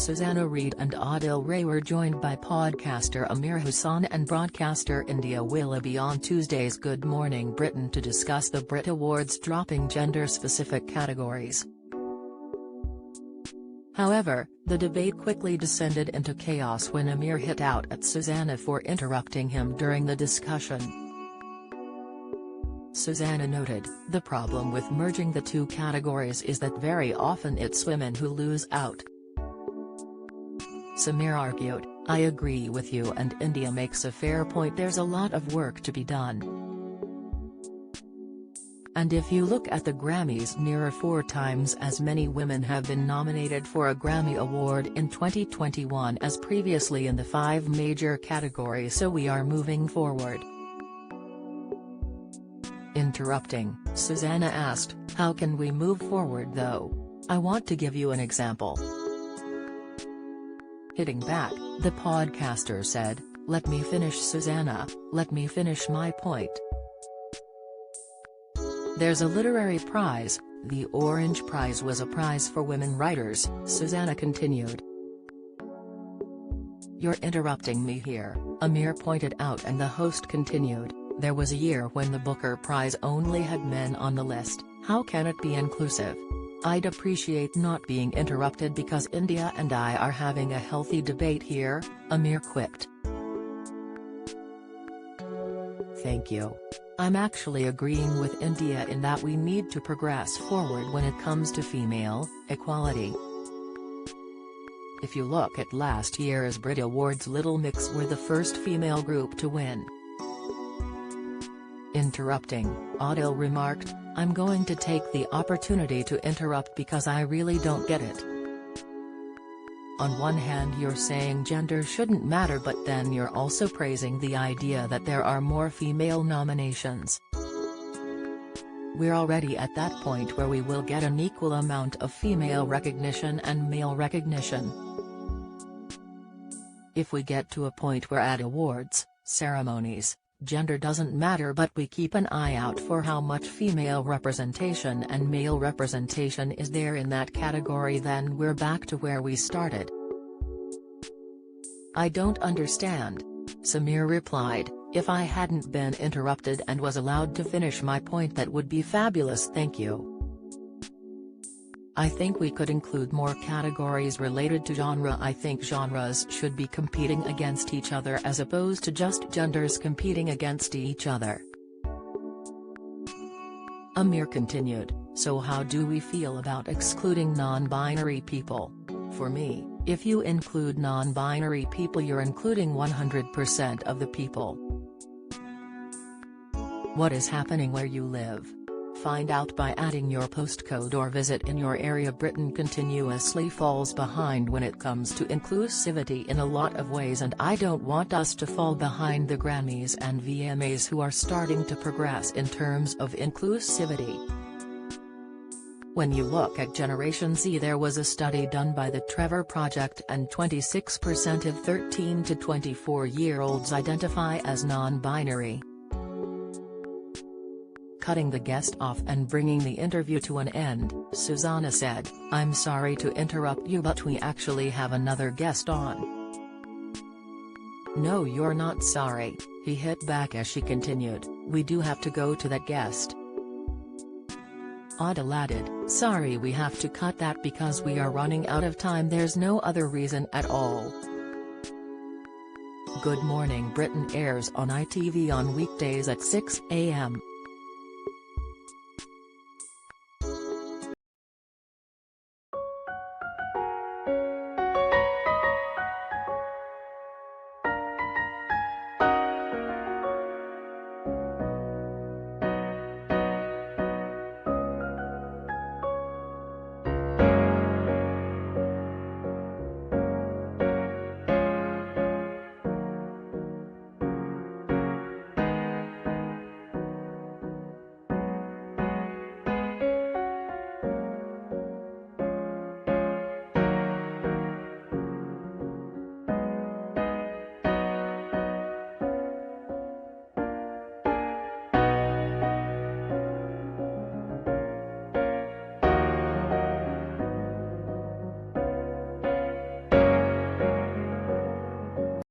Susanna Reid and Adil Ray were joined by podcaster Amir Hussain and broadcaster India Willoughby on Tuesday's Good Morning Britain to discuss the Brit Awards dropping gender-specific categories. However, the debate quickly descended into chaos when Amir hit out at Susanna for interrupting him during the discussion. Susanna noted, "The problem with merging the two categories is that very often it's women who lose out." Samir argued, "I agree with you and India makes a fair point, there's a lot of work to be done. And if you look at the Grammys, nearer 4 times as many women have been nominated for a Grammy Award in 2021 as previously in the 5 major categories, so we are moving forward." Interrupting, Susanna asked, "How can we move forward though? I want to give you an example." Hitting back, the podcaster said, "Let me finish, Susanna, let me finish my point. There's a literary prize, the Orange Prize was a prize for women writers," Susanna continued. "You're interrupting me here," Amir pointed out, and the host continued, "There was a year when the Booker Prize only had men on the list, how can it be inclusive? I'd appreciate not being interrupted because India and I are having a healthy debate here," Amir quipped. "Thank you. I'm actually agreeing with India in that we need to progress forward when it comes to female equality. If you look at last year's Brit Awards, Little Mix were the first female group to win." Interrupting, Adil remarked, "I'm going to take the opportunity to interrupt because I really don't get it. On one hand you're saying gender shouldn't matter, but then you're also praising the idea that there are more female nominations. We're already at that point where we will get an equal amount of female recognition and male recognition. If we get to a point where at awards ceremonies, gender doesn't matter but we keep an eye out for how much female representation and male representation is there in that category, then we're back to where we started." "I don't understand," Samir replied, "If I hadn't been interrupted and was allowed to finish my point, that would be fabulous, thank you. I think we could include more categories related to genre. I think genres should be competing against each other as opposed to just genders competing against each other." Amir continued, "So how do we feel about excluding non-binary people? For me, if you include non-binary people you're including 100% of the people. What is happening where you live? Find out by adding your postcode or visit in your area. Britain continuously falls behind when it comes to inclusivity in a lot of ways, and I don't want us to fall behind the Grammys and VMAs who are starting to progress in terms of inclusivity. When you look at Generation Z, there was a study done by the Trevor Project and 26% of 13 to 24-year-olds identify as non-binary." Cutting the guest off and bringing the interview to an end, Susanna said, "I'm sorry to interrupt you, but we actually have another guest on." "No, you're not sorry," he hit back as she continued, "We do have to go to that guest." Adil added, "Sorry, we have to cut that because we are running out of time, there's no other reason at all." Good Morning Britain airs on ITV on weekdays at 6 a.m.